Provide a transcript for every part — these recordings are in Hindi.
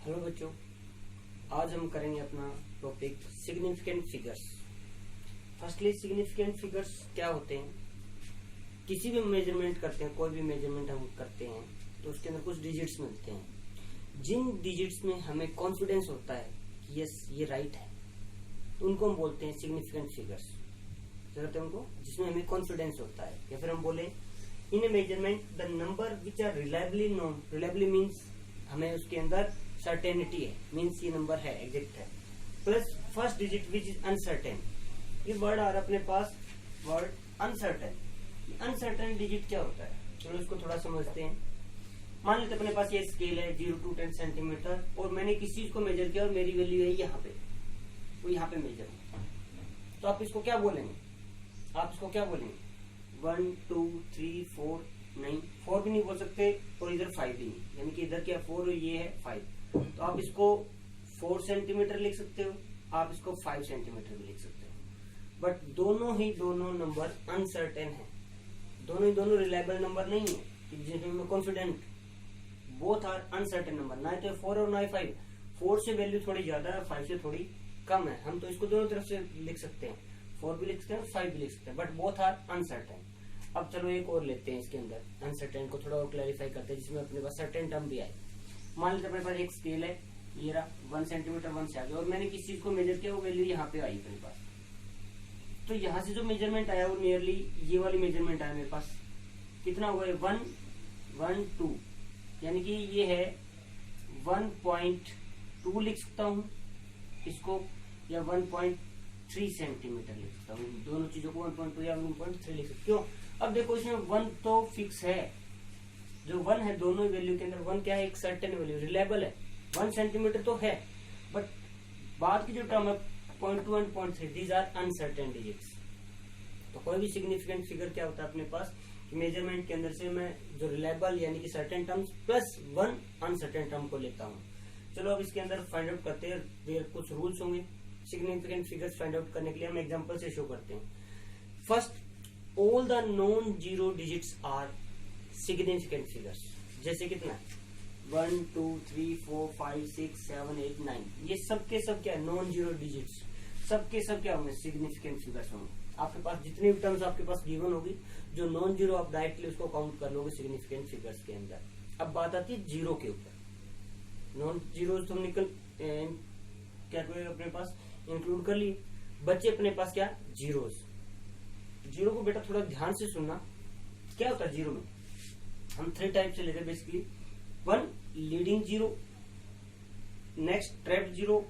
हेलो बच्चों, आज हम करेंगे अपना topic significant figures. Firstly significant figures क्या होते हैं। किसी भी मेजरमेंट करते हैं, कोई भी मेजरमेंट हम करते हैं तो उसके अंदर कुछ डिजिट्स मिलते हैं। जिन डिजिट्स में हमें कॉन्फिडेंस होता है कि यस ये राइट है, तो उनको हम बोलते हैं सिग्निफिकेंट फिगर्स। कहते हैं उनको जिसमें हमें कॉन्फिडेंस होता है। या फिर हम बोले in a measurement the number which are reliably known. Reliably means हमें उसके अंदर सर्टेनिटी है, मीन्स ये नंबर है, एग्जैक्ट है, plus first digit which is uncertain. ये वर्ड आ रहा है अपने पास, वर्ड अनसर्टेन। अनसर्टेन डिजिट क्या होता है, चलो इसको थोड़ा समझते हैं। मान लेते अपने पास ये स्केल है 0 to 10 सेंटीमीटर और मैंने किसी चीज को मेजर किया और मेरी वैल्यू है यहाँ पे, वो यहाँ पे मेजर है, तो आप इसको क्या बोलेंगे? 1 2 3 4 नहीं, 4 भी नहीं बोल सकते और इधर 5 भी नहीं, यानी कि इधर क्या 4 और ये है 5। तो आप इसको 4 सेंटीमीटर लिख सकते हो, आप इसको 5 सेंटीमीटर भी लिख सकते हो। बट दोनों नंबर अनसर्टेन है, दोनों रिलायबल नंबर नहीं है जिनमें confident. Both are uncertain number, ना तो 4 और ना 5। 4 से वैल्यू थोड़ी ज्यादा है, 5 से थोड़ी कम है। हम तो इसको दोनों तरफ से लिख सकते हैं, 4 भी लिख सकते हैं, 5 भी लिख सकते हैं, बट बोथ आर अनसर्टेन। अब चलो एक और लेते हैं इसके अंदर, अनसर्टेन को थोड़ा और क्लैरिफाई करते हैं, जिसमें अपने पास सर्टेन टर्म भी आए। मान लेते अपने पास एक स्केल है, ये रहा 1 सेंटीमीटर 1 से आगे, और मैंने किसी चीज को मेजर किया, वो वैल्यू यहाँ पे आई अपने पास। तो यहाँ से जो मेजरमेंट आया वो नियरली ये वाली मेजरमेंट आया मेरे पास। कितना हुआ है? 1.2, यानी कि ये है 1.2 लिख सकता हूँ इसको, या 1.3 सेंटीमीटर लिख सकता हूँ। दोनों चीजों को 1.2 या 1.3 लिख सकते हो। अब देखो इसमें 1 तो फिक्स है, जो 1 है दोनों वैल्यू के अंदर 1 क्या है? एक सर्टेन वैल्यू, रिलायबल है। 1 सेंटीमीटर तो है, बट बाद की जो टर्म है 0.2 और 0.3, दीज आर अनसर्टेन डिजिट्स। तो कोई भी सिग्निफिकेंट फिगर क्या होता है अपने पास, मेजरमेंट के अंदर से मैं जो रिलायबल यानी कि certain terms plus 1 uncertain term को लेता हूँ। चलो अब इसके अंदर फाइंड आउट करते हैं, कुछ रूल्स होंगे सिग्निफिकेंट फिगर्स फाइंड आउट करने के लिए। हम एग्जांपल से शो करते हैं। First, all the non zero digits are significant figures. जैसे कितना है? 1 2 3 4 5 6 7 8 9, ये सबके सब क्या है? Non zero digits. सबके सब क्या होंगे? सिग्निफिकेंट फिगर्स होंगे। आपके पास जितनी भी टर्म्स आपके पास गिवन होगी, जो नॉन जीरो आप डायरेक्टली उसको काउंट कर लोगे सिग्निफिकेंट फिगर्स के अंदर। अब बात आती है जीरो के ऊपर। नॉन जीरो तो निकल क्या अपने पास इंक्लूड कर लिए, बच्चे अपने पास क्या? जीरोस। जीरो को बेटा थोड़ा ध्यान से सुनना, क्या होता है जीरो में? हम 3 टाइप से लेते हैं basically. 1 leading zero, next trapped zero,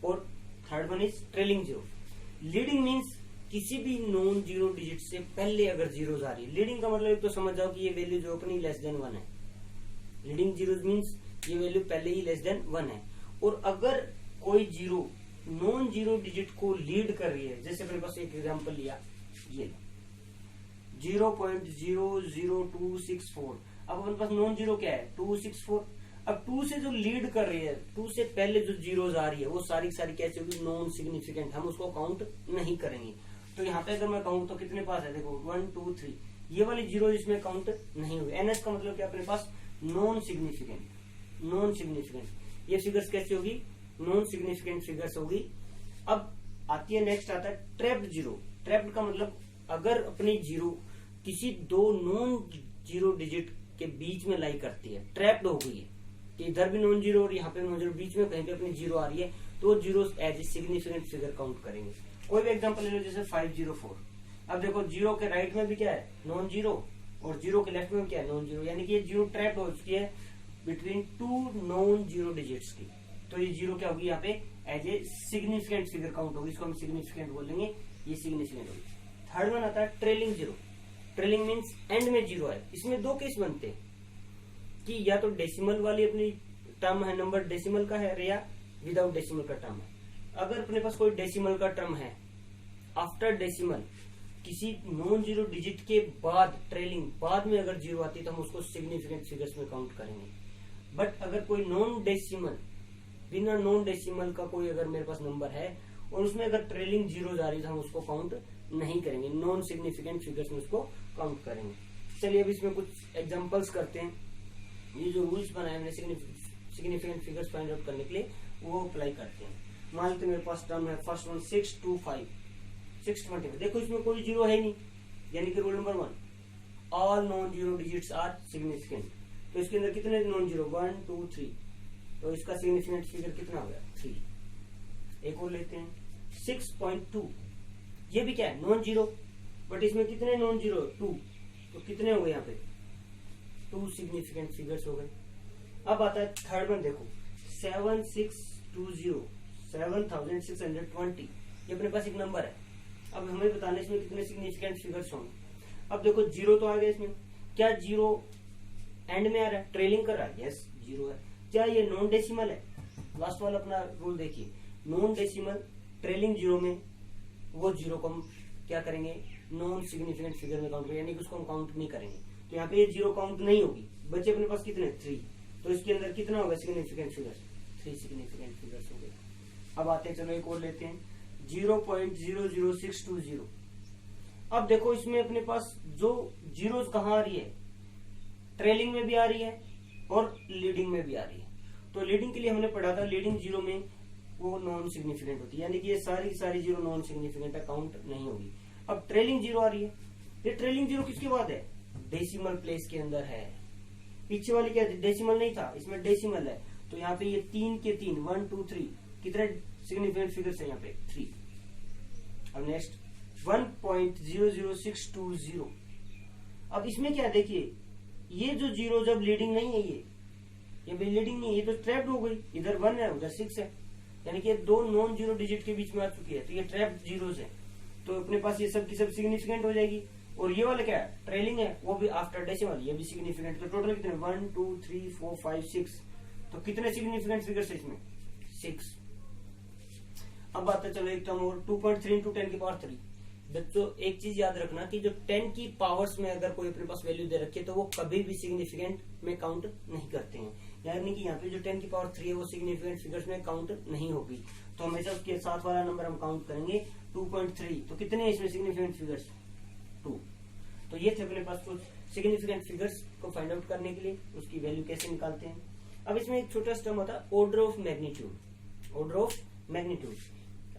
और third one is trailing zero. Leading means किसी भी नॉन जीरो डिजिट से पहले अगर जीरो आ रही है। लीडिंग का मतलब तो समझ जाओ कि ये वैल्यू जो अपनी लेस देन 1 है। लीडिंग जीरो मीन्स ये वैल्यू पहले ही लेस देन 1 है। और अगर कोई जीरो नॉन जीरो डिजिट को लीड कर रही है, जैसे अपने पास एक एग्जांपल लिया, ये 0.00264। अब अपने पास नॉन जीरो क्या है? 264। अब 2 से जो लीड कर रही है, 2 से पहले जो जीरोज आ रही है, वो सारी कैसे होगी? Non significant. हम उसको काउंट नहीं करेंगे। तो यहाँ पे अगर मैं कहूँ तो कितने पास है? देखो 1 2 3, ये वाली जीरो इसमें काउंट नहीं हुई। एनएस का मतलब क्या? अपने पास नॉन सिग्निफिकेंट। ये फिगर्स कैसी होगी? नॉन सिग्निफिकेंट फिगर्स होगी। अब आती है, नेक्स्ट आता है ट्रैप्ड जीरो। ट्रैप्ड का मतलब अगर अपनी जीरो किसी दो नॉन जीरो डिजिट के बीच में लाई करती है, ट्रैप्ड हो गई है कि इधर भी नॉन जीरो और यहाँ पे नॉन जीरो, बीच में कहीं पे अपनी जीरो आ रही है, तो zero as a significant figure count करेंगे। कोई भी एग्जांपल ले लो, जैसे 504। अब देखो जीरो के राइट में भी क्या है? नॉन जीरो, और जीरो के लेफ्ट में क्या है? नॉन जीरो, यानी कि ये जीरो ट्रैप्ड हो चुकी है बिटवीन 2 नॉन जीरो डिजिट्स की। तो ये जीरो क्या होगी यहाँ पे? As a significant figure count होगी, इसको हम सिग्निफिकेंट बोलेंगे, ये सिग्निफिकेंट होगी। थर्ड वन आता है trailing zero. Trailing means and में जीरो है। इसमें 2 केस बनते हैं कि या तो डेसिमल वाली अपनी टर्म है, नंबर डेसिमल का है, या विदाउट डेसिमल का टर्म है। अगर अपने पास कोई डेसिमल का टर्म है, आफ्टर डेसिमल किसी नॉन जीरो डिजिट के बाद, ट्रेलिंग बाद में अगर जीरो आती है तो हम उसको सिग्निफिकेंट फिगर्स में काउंट करेंगे। बट अगर कोई नॉन डेसिमल, बिना नॉन डेसिमल का कोई अगर मेरे पास नंबर है और उसमें अगर ट्रेलिंग जीरो जा रही है तो हम उसको काउंट नहीं करेंगे, नॉन सिग्निफिकेंट फिगर्स में उसको काउंट करेंगे। चलिए अब इसमें कुछ एग्जांपल्स करते हैं। ये जो रूल्स बनाए हमने सिग्निफिकेंट फिगर्स फाइंड आउट करने के लिए वो अप्लाई करते हैं। मान लेते मेरे पास टर्म है फर्स्ट वन 625 625। देखो इसमें कोई जीरो है नहीं, यानी कि rule number 1 all non zero digits are significant. तो इसके अंदर कितने नॉन जीरो 1 2 3, तो इसका सिग्निफिकेंट फिगर कितना हो गया 3। एक और लेते हैं 6.2, ये भी क्या है नॉन जीरो, बट इसमें कितने नॉन जीरो 2, तो कितने हो गए यहाँ पे 2 सिग्निफिकेंट फिगर्स हो गए। अब आता है थर्ड वन, देखो 7620 7620, ये अपने पास एक नंबर है। अब हमें बताना इसमें कितने सिग्निफिकेंट फिगर्स होंगे। अब देखो जीरो तो आ गया इसमें, क्या जीरो एंड में आ रहा है, ट्रेलिंग कर रहा है, यस जीरो है। क्या ये नॉन डेसिमल है, लास्ट वाला अपना रूल देखिए, नॉन डेसिमल ट्रेलिंग जीरो में वो जीरो को हम क्या करेंगे नॉन सिग्निफिकेंट फिगर में काउंट करेंगे, यानी कि उसको हम काउंट नहीं करेंगे। तो यहाँ पे ये जीरो काउंट नहीं होगी, बचे अपने पास कितने 3, तो इसके अंदर कितना होगा सिग्निफिकेंट फिगर 3 सिग्निफिकेंट फिगर्स हो गए। अब आते हैं, चलो एक और लेते हैं 0.00620। अब देखो इसमें अपने पास जो जीरोस कहाँ आ रही है, ट्रेलिंग में भी आ रही है और लीडिंग में भी आ रही है। तो लीडिंग के लिए हमने पढ़ा था लीडिंग जीरो में वो नॉन सिग्निफिकेंट होती है, यानी कि ये सारी जीरो नॉन सिग्निफिकेंट है, काउंट नहीं होगी। अब ट्रेलिंग जीरो आ रही है, ये ट्रेलिंग जीरो किसके बाद है, डेसिमल प्लेस के अंदर है। पीछे वाली क्या डेसिमल नहीं था, इसमें डेसिमल है, तो यहाँ पे ये 3 के 3 1 2 3 कितने सिग्निफिकेंट फिगर्स है यहाँ पे 3। अब नेक्स्ट 1.00620। अब इसमें क्या देखिए, ये जो जीरो जब लीडिंग नहीं है, ये भी लीडिंग नहीं है, ये तो ट्रैप्ड हो गई, इधर 1 है उधर 6 है, यानी कि दो नॉन जीरो डिजिट के बीच में आ चुकी है, तो ये ट्रैप्ड जीरोस है। तो अपने पास ये सब की सब सिग्निफिकेंट हो जाएगी। और ये वाला क्या है ट्रेलिंग है, वो भी आफ्टर डेसिमल, ये भी सिग्निफिकेंट। तो टोटल कितने 1 2 3 4 5 6, तो कितने सिग्निफिकेंट फिगर्स है इसमें 6। अब बात है चलो एक टर्म और 2.3 इंटू 10 की पावर 3। बच्चों एक चीज याद रखना कि जो 10 की पावर्स में अगर कोई अपने पास वैल्यू दे रखी है तो वो कभी भी सिग्निफिकेंट में काउंट नहीं करते हैं, यानी कि यहाँ पे जो 10 की पावर 3 है वो सिग्निफिकेंट फिगर्स में काउंट नहीं होगी। तो हमेशा उसके साथ वाला नंबर हम काउंट करेंगे 2.3। तो कितने इसमें सिग्निफिकेंट फिगर्स 2। तो ये थे अपने पास कुछ सिग्निफिकेंट फिगर्स को फाइंड आउट करने के लिए उसकी वैल्यू कैसे निकालते हैं। अब इसमें एक छोटा सा टर्म होता है order of magnitude. Order of magnitude,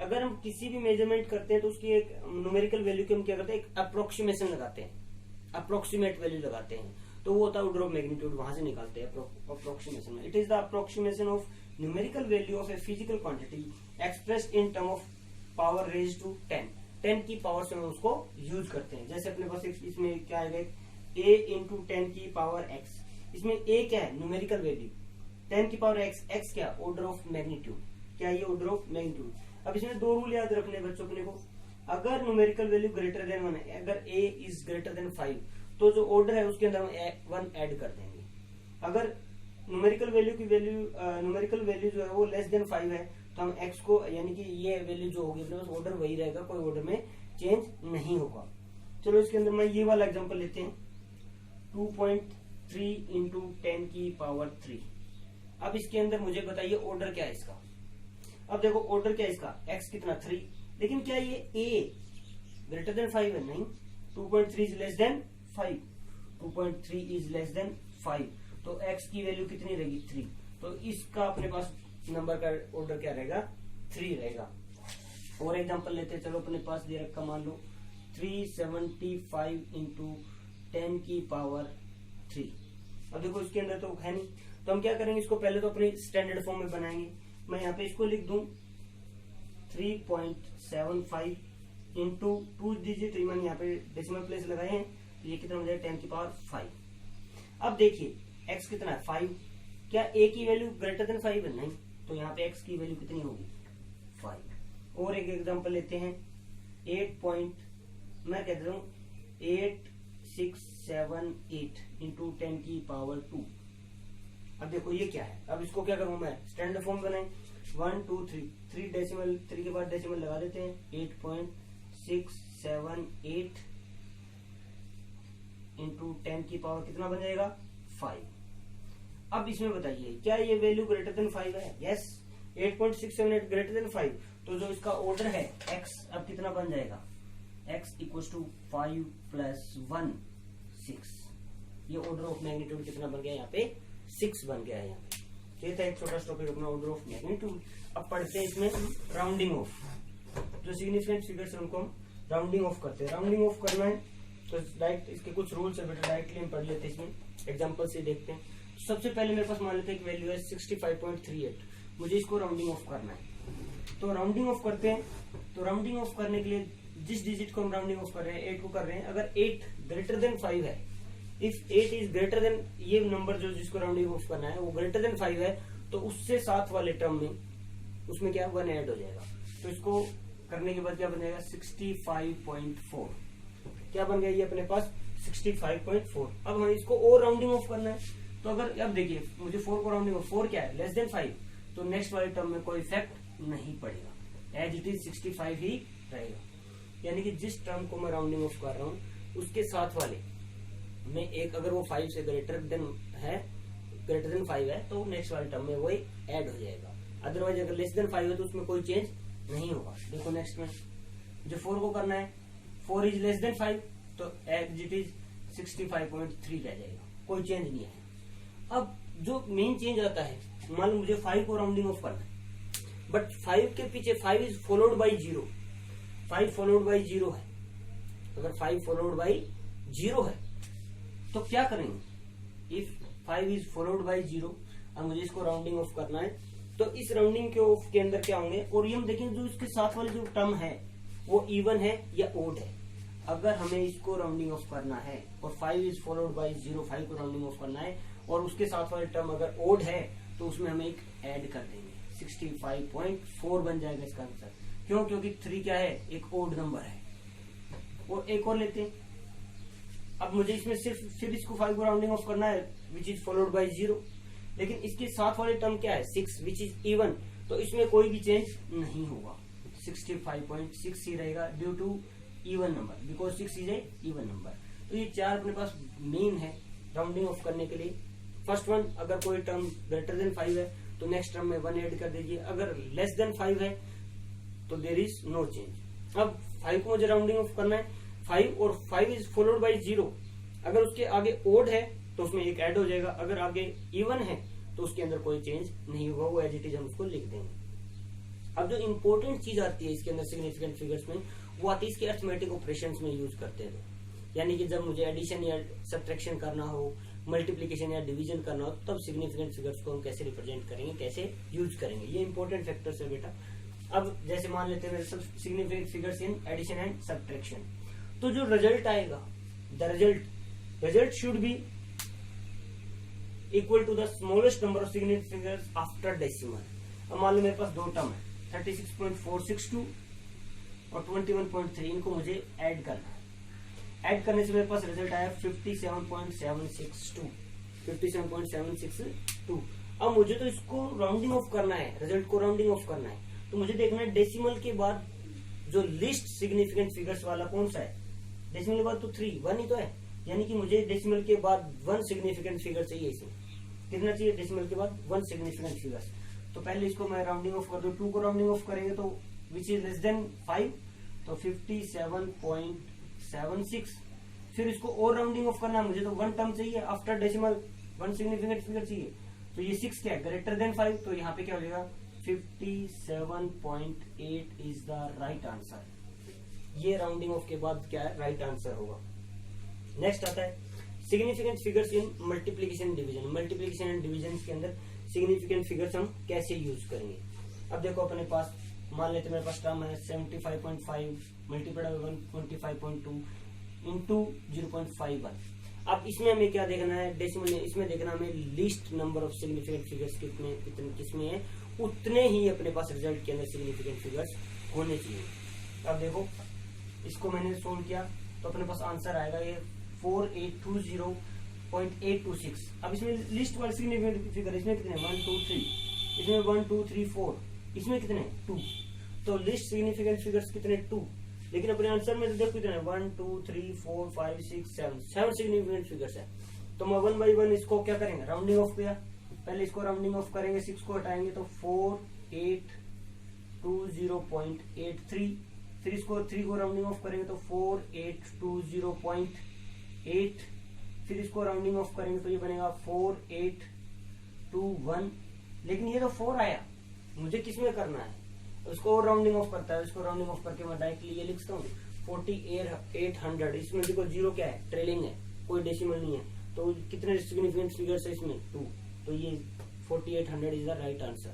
अगर हम किसी भी मेजरमेंट करते हैं तो उसकी एक न्यूमेरिकल वैल्यू की हम क्या करते हैं, एक अप्रोक्सीमेशन लगाते हैं, अप्रोक्सीमेट वैल्यू लगाते हैं, तो वो होता है ऑर्डर ऑफ मैग्नीट्यूड, वहां से निकालते हैं approximation. It is the approximation of numerical value of a physical quantity expressed in term of power raise to 10 की पावर से हम उसको यूज करते हैं। जैसे अपने पास इसमें क्या आएगा a इंटू 10 की पावर x, इसमें a क्या है न्यूमेरिकल वैल्यू, 10 की पावर x क्या ऑर्डर ऑफ मैग्नीट्यूड, क्या ये ऑर्डर ऑफ मैग्नीट्यूड। अब इसमें दो रूल याद रखने बच्चों अपने को, अगर न्यूमेरिकल वैल्यू ग्रेटर देन 1 है, अगर a इज ग्रेटर देन 5 तो जो ऑर्डर है उसके अंदर हम 1 ऐड कर देंगे। अगर न्यूमेरिकल वैल्यू जो है वो लेस देन 5 है तो हम x को, यानी कि ये वैल्यू जो होगी अपने पास ऑर्डर वही रहेगा, कोई ऑर्डर में चेंज नहीं होगा। चलो इसके अंदर मैं ये वाला एग्जांपल लेते हैं 2.3 इंटू 10 की पावर 3। अब इसके अंदर मुझे बताइए ऑर्डर क्या है इसका। अब देखो ऑर्डर क्या है इसका, x कितना 3, लेकिन क्या ये a ग्रेटर देन 5 है, नहीं 2.3 is less than 5, 2.3 is less than 5, तो x की वैल्यू कितनी रहेगी 3, तो इसका अपने पास नंबर का ऑर्डर क्या रहेगा 3 रहेगा। और एग्जांपल लेते हैं, चलो अपने पास दे रखा मान लो 375 इंटू 10 की पावर 3। अब देखो इसके अंदर तो है नहीं, तो हम क्या करेंगे, इसको पहले तो अपने स्टैंडर्ड फॉर्म में बनाएंगे। मैं यहाँ पे इसको लिख दूं 3.75 इंटू 2 डिजिट, मैंने यहाँ पे डेसिमल प्लेस लगाए हैं, तो ये कितना हो जाएगा 10 की पावर 5। अब देखिए x कितना है 5, क्या a की वैल्यू ग्रेटर देन 5 है, नहीं, तो यहाँ पे x की वैल्यू कितनी होगी 5। और एक एग्जांपल लेते हैं 8678 इंटू 10 की पावर 2। अब देखो ये क्या है, अब इसको क्या करूं मैं स्टैंडर्ड फॉर्म बनाए 1 2 3 डेसिमल 3 के बाद डेसिमल लगा देते हैं 8.678 इंटू 10 की पावर कितना बन जाएगा 5। अब इसमें बताइए क्या ये वैल्यू ग्रेटर देन 5 है, यस 8.678 ग्रेटर देन 5, तो जो इसका ऑर्डर है x अब कितना बन जाएगा, x इक्वल टू 5 प्लस 1 6। ये ऑर्डर ऑफ मैग्नीट्यूड कितना बन गया यहाँ पे 6 बन गया है यहाँ पे। ये था एक छोटा टॉपिक अपना ऑर्डर ऑफ मैग्नीट्यूड। अब पढ़ते हैं इसमें राउंडिंग ऑफ। जो सिग्निफिकेंट फिगर्स है उनको हम राउंडिंग ऑफ करते हैं। राउंडिंग ऑफ करना है तो डायरेक्ट इसके कुछ रूल्स है बेटा, डायरेक्टली हम पढ़ लेते हैं, इसमें एग्जांपल से देखते हैं। सबसे पहले मेरे पास मान लेते हैं कि वैल्यू है 65.38, मुझे इसको राउंडिंग ऑफ करना है। तो राउंडिंग ऑफ करते हैं, तो राउंडिंग ऑफ करने के लिए जिस डिजिट को हम राउंडिंग ऑफ कर रहे हैं 8 को कर रहे हैं, अगर 8 ग्रेटर देन 5 है, इफ 8 इज ग्रेटर देन, ये नंबर जो जिसको राउंडिंग ऑफ करना है वो ग्रेटर देन 5 है, तो उससे साथ वाले टर्म में उसमें क्या 1 ऐड हो जाएगा। तो इसको करने के बाद क्या बन जाएगा 65.4, क्या बन गया ये अपने पास 65.4। अब हमें इसको और राउंडिंग ऑफ करना है, तो अगर अब देखिए मुझे 4 को राउंडिंग ऑफ, 4 क्या है लेस देन 5, तो नेक्स्ट वाले टर्म में कोई इफेक्ट नहीं पड़ेगा, एज इट इज 65 ही रहेगा। यानी कि जिस टर्म को मैं राउंडिंग ऑफ कर रहा हूँ उसके साथ वाले में एक, अगर वो 5 से ग्रेटर देन 5 है तो नेक्स्ट वाले टर्म में वो ऐड हो जाएगा। अदरवाइज अगर लेस देन 5 है तो उसमें कोई चेंज नहीं होगा। देखो नेक्स्ट में जो 4 को करना है, 4 इज लेस देन 5, तो एज इट इज 65.3 रह जाएगा, कोई चेंज नहीं है। अब जो मेन चेंज आता है, मान लो मुझे 5 को राउंडिंग ऑफ करना है, बट 5 के पीछे 5 is followed by 0, 5 followed by 0 है। अगर 5 फॉलोड बाई 0 है तो क्या करेंगे, इफ 5 इज फॉलोड बाई 0 और मुझे इसको राउंडिंग ऑफ करना है, तो इस राउंडिंग के ऑफ के अंदर क्या होंगे, और ये हम देखेंगे जो इसके साथ वाले जो टर्म है वो इवन है या ओड है। अगर हमें इसको राउंडिंग ऑफ करना है और 5 इज फॉलोड बाई 0, 5 को राउंडिंग ऑफ करना है और उसके साथ वाले टर्म अगर ओड है तो उसमें हम एक ऐड कर देंगे, 65.4 बन जाएगा इसका आंसर। क्यों, क्योंकि 3 क्या है, एक ओड नंबर है। और एक और लेते हैं, अब मुझे इसमें सिर्फ फिर इसको 5 को राउंडिंग ऑफ करना है विच इज फॉलोड बाई 0, लेकिन इसके साथ वाले टर्म क्या है 6 विच इज इवन, तो इसमें कोई भी चेंज नहीं होगा, 65.6 ही रहेगा due to even number, because 6 is a even number. तो ये 4 अपने पास मेन है राउंडिंग ऑफ करने के लिए। फर्स्ट वन, अगर कोई टर्म ग्रेटर देन 5 है तो नेक्स्ट टर्म में 1 ऐड कर दीजिए, अगर लेस देन 5 है तो देयर इज नो चेंज। अब 5 को मुझे राउंडिंग ऑफ करना है, 5 और 5 इज फॉलोड बाई 0, अगर उसके आगे ओड है तो उसमें एक ऐड हो जाएगा, अगर आगे इवन है तो उसके अंदर कोई चेंज नहीं होगा, वो एज इट इज हम उसको लिख देंगे। अब जो इंपॉर्टेंट चीज आती है इसके अंदर सिग्निफिकेंट फिगर्स में, वो आती है इसके अरिथमेटिक ऑपरेशंस में यूज करते हैं। यानी कि जब मुझे एडिशन या सब्ट्रैक्शन करना हो, मल्टीप्लिकेशन या डिवीजन करना हो, तब सिग्निफिकेंट फिगर्स को हम कैसे रिप्रेजेंट करेंगे, कैसे यूज करेंगे, ये इंपॉर्टेंट फैक्टर्स है बेटा। अब जैसे मान लेते हैं मेरे सब significant figures in addition and subtraction, तो जो रिजल्ट आएगा, the result should be equal to the smallest number of significant figures after decimal. अब मान लो मेरे पास दो टर्म है 36.462 और 21.3, इनको मुझे ऐड करना है। ऐड करने से मेरे पास रिजल्ट आया 57.762। अब मुझे तो इसको राउंडिंग ऑफ करना है, रिजल्ट को राउंडिंग ऑफ करना है, तो मुझे देखना है डेसिमल के बाद जो लिस्ट सिग्निफिकेंट फिगर्स वाला कौन सा है। डेसिमल के बाद तो 3, 1 ही तो है, यानी कि मुझे डेसिमल के बाद 1 सिग्निफिकेंट फिगर चाहिए। इसमें कितना चाहिए, डेसिमल के बाद 1 सिग्निफिकेंट फिगर। तो पहले इसको मैं राउंडिंग ऑफ कर दूं, 2 को राउंडिंग ऑफ करेंगे तो विच इज लेस देन 5, तो 57.76। फिर इसको और राउंडिंग ऑफ करना है, मुझे तो 1 टर्म चाहिए आफ्टर डेसिमल, 1 सिग्निफिकेंट फिगर चाहिए। तो ये 6 क्या है, ग्रेटर देन 5, तो यहाँ पे क्या हो जाएगा 57.8 इज द राइट आंसर। ये राउंडिंग ऑफ के बाद क्या है, राइट आंसर होगा। नेक्स्ट आता है significant figures in multiplication division. Multiplication and division के अंदर सिग्निफिकेंट फिगर्स हम कैसे यूज करेंगे। अब देखो अपने पास मान लेते मेरे पास टर्म है 75.5 मल्टीप्लाइड बाय 125.2 इंटू 0.51। अब इसमें हमें क्या देखना है, डेसिमल में इसमें देखना हमें least number of significant figures कितने किसमें है, उतने ही अपने पास रिजल्ट के अंदर सिग्निफिकेंट फिगर्स होने चाहिए। अब देखो इसको मैंने सोल्व किया तो अपने पास आंसर आएगा ये 4820.826। अब इसमें लिस्ट वाले सिग्निफिकेंट फिगर इसमें कितने 1 2 3, इसमें 1 2 3 4, इसमें कितने 2, तो लिस्ट सिग्निफिकेंट फिगर्स कितने 2, लेकिन अपने आंसर में तो देखो कितने 1 2 3 4 5 6 7 सिग्निफिकेंट फिगर्स है। तो मैं 1 बाई 1 इसको क्या करेंगे, राउंडिंग ऑफ किया, पहले इसको राउंडिंग ऑफ करेंगे, 6 को हटाएंगे तो 4820.83, फिर इसको 3 को राउंडिंग ऑफ करेंगे तो 4820.8, फिर इसको राउंडिंग ऑफ करेंगे तो ये बनेगा 4821, लेकिन ये तो 4 आया, मुझे किसमें करना है, उसको राउंडिंग ऑफ करता है, उसको राउंडिंग ऑफ करके मैं डायरेक्टली ये लिखता हूँ 4800। इसमें देखो जीरो क्या है, ट्रेलिंग है, कोई डेसिमल नहीं है, तो कितने सिग्निफिकेंट फिगर्स है इसमें 2, तो ये 4800 इज द राइट आंसर।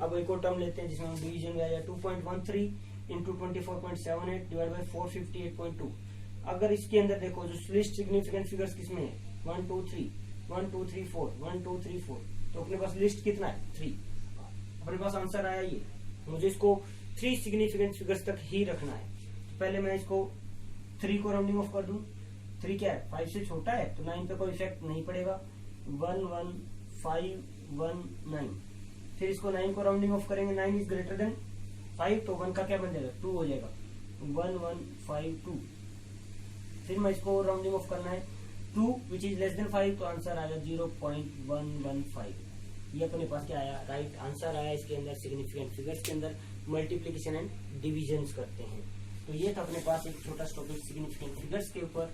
अब एक और टर्म लेते हैं जिसमें डिवीजन में आ जाए 2.13 इंटू 24.78 डिवाइड बाई 458.2। अगर इसके अंदर देखो जो लिस्ट सिग्निफिकेंट फिगर्स किसमें है 1 2 3 1 2 3 4 1 2 3 4, तो अपने पास लिस्ट कितना है 3, अपने पास आंसर आया ये। मुझे इसको 3 सिग्निफिकेंट फिगर्स तक ही रखना है, तो पहले मैं इसको 3 को राउंडिंग ऑफ कर दूं। 3 क्या है 5 से छोटा है तो 9 पे कोई इफेक्ट नहीं पड़ेगा, 1 1 5 1 9। फिर इसको 9 को राउंडिंग ऑफ करेंगे, 9 इज ग्रेटर देन 5, तो 1 का क्या बन जाएगा 2 हो जाएगा, 1 1 5 2। फिर मैं इसको राउंडिंग ऑफ करना है 2 विच इज लेस देन 5, तो आंसर आएगा 0.115। ये अपने पास क्या आया, राइट आंसर आया। इसके अंदर सिग्निफिकेंट फिगर्स के अंदर मल्टीप्लीकेशन एंड डिविजन करते हैं। तो ये था अपने पास एक छोटा टॉपिक सिग्निफिकेंट फिगर्स के ऊपर।